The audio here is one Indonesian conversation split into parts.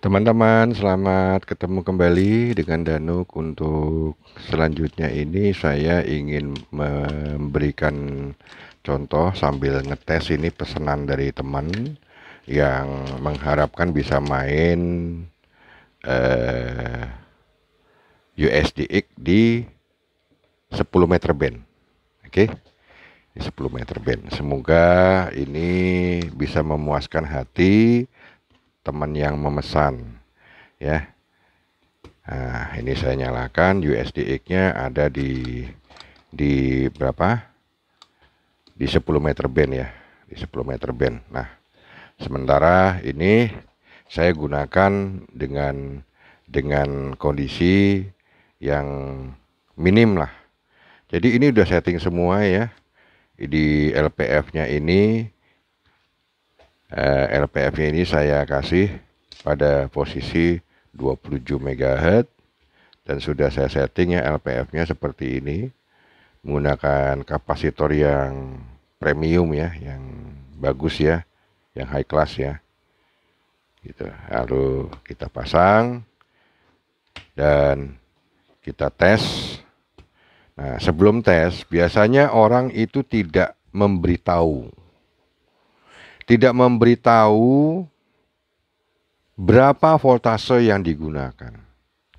Teman-teman, selamat ketemu kembali dengan Danuk. Untuk selanjutnya ini saya ingin memberikan contoh sambil ngetes ini pesanan dari teman yang mengharapkan bisa main eh, USDX di 10 meter band. Oke, di 10 meter band. Semoga ini bisa memuaskan hati teman yang memesan ya. Nah, ini saya nyalakan USDX-nya ada di berapa? Di 10 meter band ya, di 10 meter band. Nah, sementara ini saya gunakan dengan kondisi yang minim lah. Jadi ini udah setting semua ya. Di LPF-nya ini LPF-nya ini saya kasih pada posisi 27 MHz dan sudah saya setting ya LPF-nya seperti ini, menggunakan kapasitor yang premium ya, yang bagus ya, yang high class ya gitu. Lalu kita pasang dan kita tes. Nah, sebelum tes biasanya orang itu tidak memberitahu berapa voltase yang digunakan.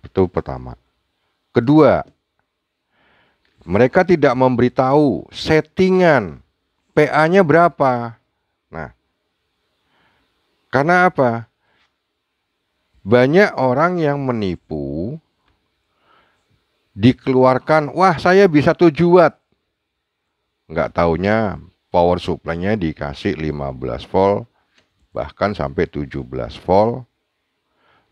Itu pertama. Kedua, mereka tidak memberitahu settingan PA-nya berapa. Nah, karena apa? Banyak orang yang menipu, dikeluarkan, wah saya bisa 7 watt. Nggak taunya power supply-nya dikasih 15 volt, bahkan sampai 17 volt.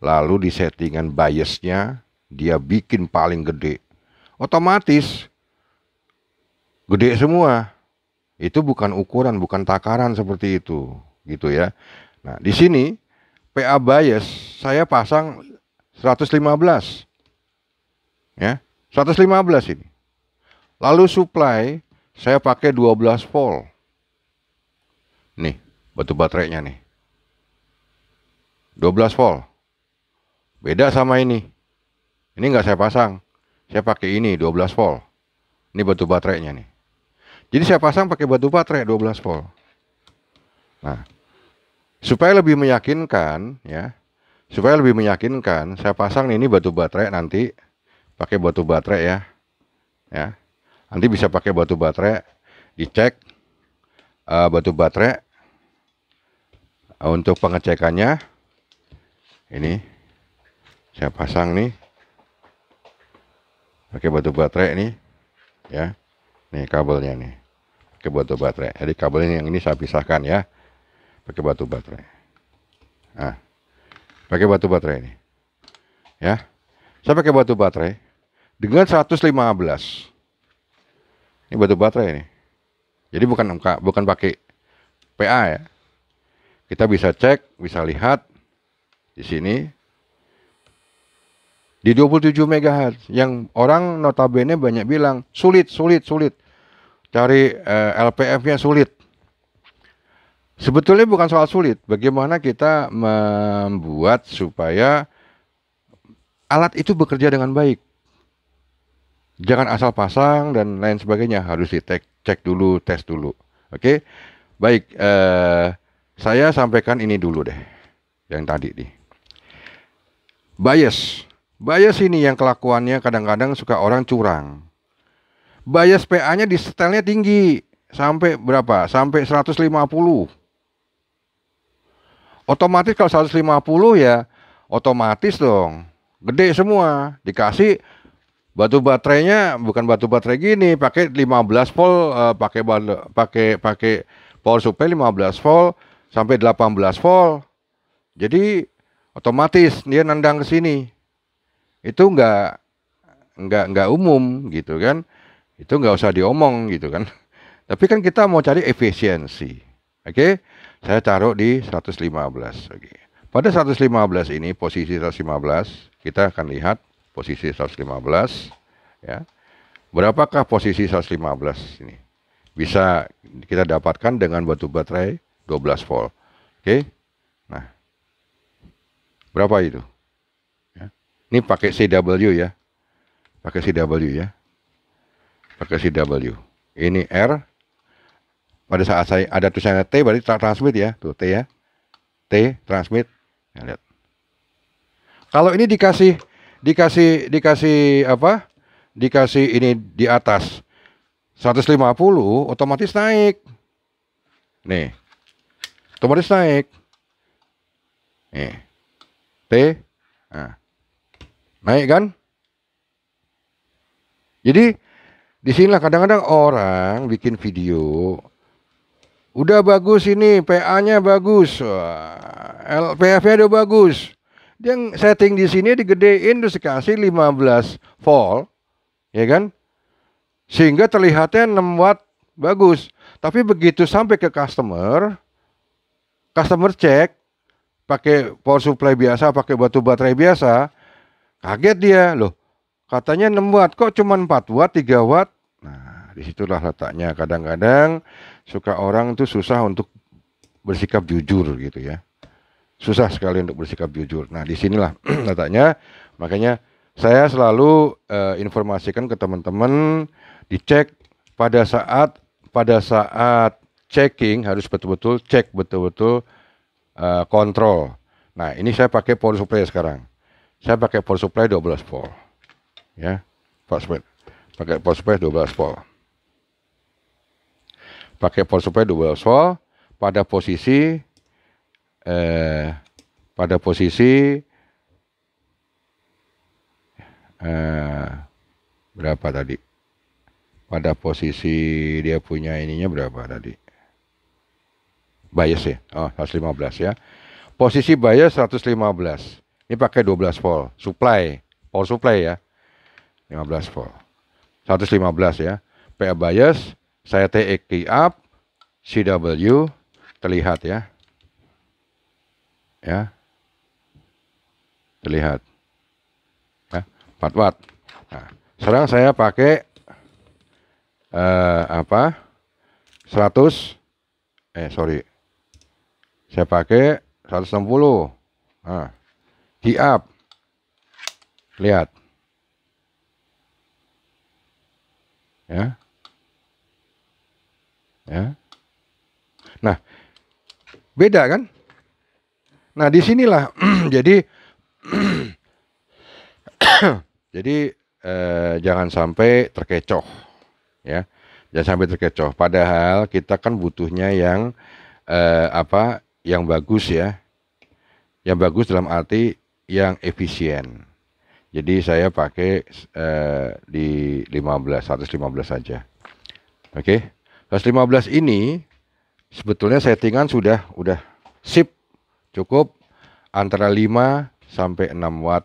Lalu di settingan biasnya dia bikin paling gede. Otomatis gede semua. Itu bukan ukuran, bukan takaran seperti itu, gitu ya. Nah, di sini PA bias saya pasang 115. Ya, 115 ini. Lalu supply saya pakai 12 volt. Nih, batu baterainya nih. 12 volt. Beda sama ini. Ini nggak saya pasang. Saya pakai ini 12 volt. Ini batu baterainya nih. Jadi saya pasang pakai batu baterai 12 volt. Nah, supaya lebih meyakinkan ya. Supaya lebih meyakinkan, saya pasang ini batu baterai nanti pakai batu baterai ya. Ya. Nanti bisa pakai batu baterai, dicek batu baterai untuk pengecekannya. Ini saya pasang nih pakai batu baterai nih ya. Nih kabelnya nih pakai batu baterai. Jadi kabelnya yang ini saya pisahkan ya, pakai batu baterai. Nah, pakai batu baterai ini ya. Saya pakai batu baterai dengan 115. Ini batu baterai ini. Jadi bukan pakai PA ya. Kita bisa cek, bisa lihat di sini di 27 MHz yang orang notabene banyak bilang sulit cari LPF-nya sulit. Sebetulnya bukan soal sulit, bagaimana kita membuat supaya alat itu bekerja dengan baik. Jangan asal pasang dan lain sebagainya, harus cek dulu, tes dulu. Oke, baik. Saya sampaikan ini dulu deh, yang tadi nih. Bias ini yang kelakuannya kadang-kadang suka orang curang. Bias PA-nya di setelnya tinggi, sampai berapa? Sampai 150. Otomatis kalau 150 ya, otomatis dong, gede semua. Dikasih batu baterainya bukan batu baterai gini, pakai 15 volt, pakai power supply 15 volt sampai 18 volt. Jadi otomatis dia nendang ke sini. Itu nggak umum gitu kan. Itu nggak usah diomong gitu kan. Tapi kan kita mau cari efisiensi. Oke? Saya taruh di 115. Oke. Pada 115 ini, posisi 115, kita akan lihat posisi 115 ya. Berapakah posisi 115 ini? Bisa kita dapatkan dengan batu baterai 12 volt. Oke. Nah, Berapa itu? Ya. Ini pakai CW ya. Pakai CW ya. Pakai CW. Ini R. Pada saat saya ada tulisannya T berarti transmit ya. Tuh T ya. T transmit. Nah, lihat. Kalau ini dikasih apa? Dikasih ini di atas 150 otomatis naik. Nih. Otomatis naik. Nih. T. Nah. Naik kan? Jadi disinilah kadang-kadang orang bikin video udah bagus ini, PA-nya bagus, LPF-nya udah bagus. Dia setting di sini digedein terus dikasih 15 volt, ya kan? Sehingga terlihatnya 6 watt bagus. Tapi begitu sampai ke customer cek pakai power supply biasa, pakai batu baterai biasa, kaget dia, loh. Katanya 6 watt, kok cuma 4 watt, 3 watt? Nah, disitulah letaknya. Kadang-kadang suka orang tuh susah untuk bersikap jujur gitu ya. Susah sekali untuk bersikap jujur. Nah, disinilah letaknya. Makanya saya selalu informasikan ke teman-teman, dicek pada saat checking harus betul-betul cek betul-betul kontrol. Nah, ini saya pakai power supply sekarang. Saya pakai power supply 12 volt. Ya, pakai power supply 12 volt. Pakai power supply 12 volt pada posisi berapa tadi? Pada posisi dia punya ininya berapa tadi? Bias ya. Oh, 115 ya. Posisi bias 115. Ini pakai 12 volt. Power supply ya. 15 volt. 115 ya. PA bias, saya TX key up, CW terlihat ya. Ya. Terlihat. Ya, 4 watt. Nah, sekarang saya pakai 100 saya pakai 160. Nah, key up. Lihat. Ya. Ya. Nah, beda kan? Nah, disinilah jadi jangan sampai terkecoh, ya. Jangan sampai terkecoh. Padahal kita kan butuhnya yang yang bagus ya. Yang bagus dalam arti yang efisien. Jadi saya pakai di 115 saja. Oke. 115 ini sebetulnya settingan sudah sip, cukup antara 5 sampai 6 watt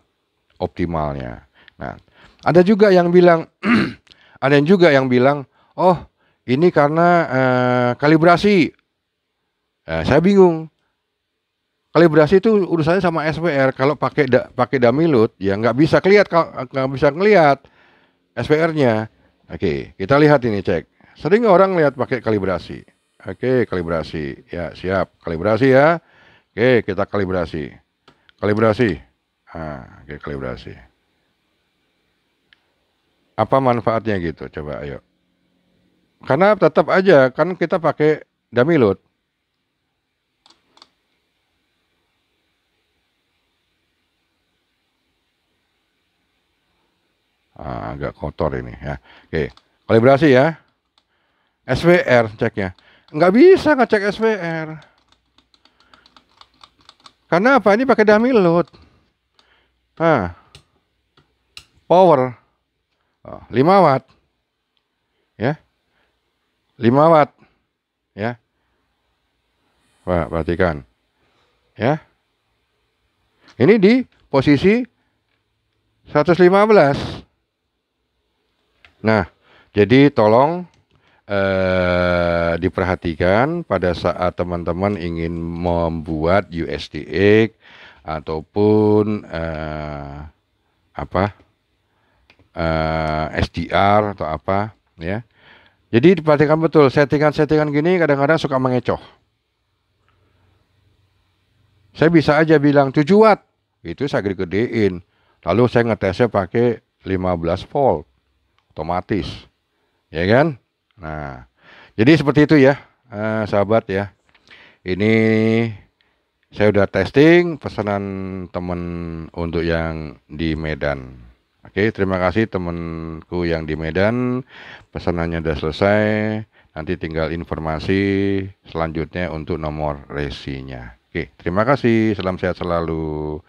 optimalnya. Nah, ada juga yang bilang oh, ini karena kalibrasi. Saya bingung. Kalibrasi itu urusannya sama SPR. Kalau pakai dummy load, ya nggak bisa ngelihat SPR-nya. Oke, kita lihat ini, cek. Sering orang lihat pakai kalibrasi. Oke, kalibrasi. Ya, siap. Kalibrasi ya. Oke, kita kalibrasi. Kalibrasi. Oke, kalibrasi. Apa manfaatnya gitu? Coba ayo. Karena tetap aja kan kita pakai dummy load. Agak kotor ini ya. Oke, kalibrasi ya. SPR ceknya. Nggak bisa ngecek SPR. Karena apa? Ini pakai dummy load. Power 5 watt. Ya. 5 watt. Ya. Wah, perhatikan. Ya. Ini di posisi 115. Nah, jadi tolong diperhatikan pada saat teman-teman ingin membuat USDX ataupun SDR atau apa ya. Jadi diperhatikan betul, settingan-settingan gini kadang-kadang suka mengecoh. Saya bisa aja bilang 7 watt. itu saya gede-gedein. Lalu saya ngetesnya pakai 15 volt otomatis, ya kan? Nah, jadi seperti itu ya, sahabat ya. Ini saya udah testing pesanan temen untuk yang di Medan. Oke, terima kasih temenku yang di Medan. Pesanannya udah selesai. Nanti tinggal informasi selanjutnya untuk nomor resinya. Oke, terima kasih. Salam sehat selalu.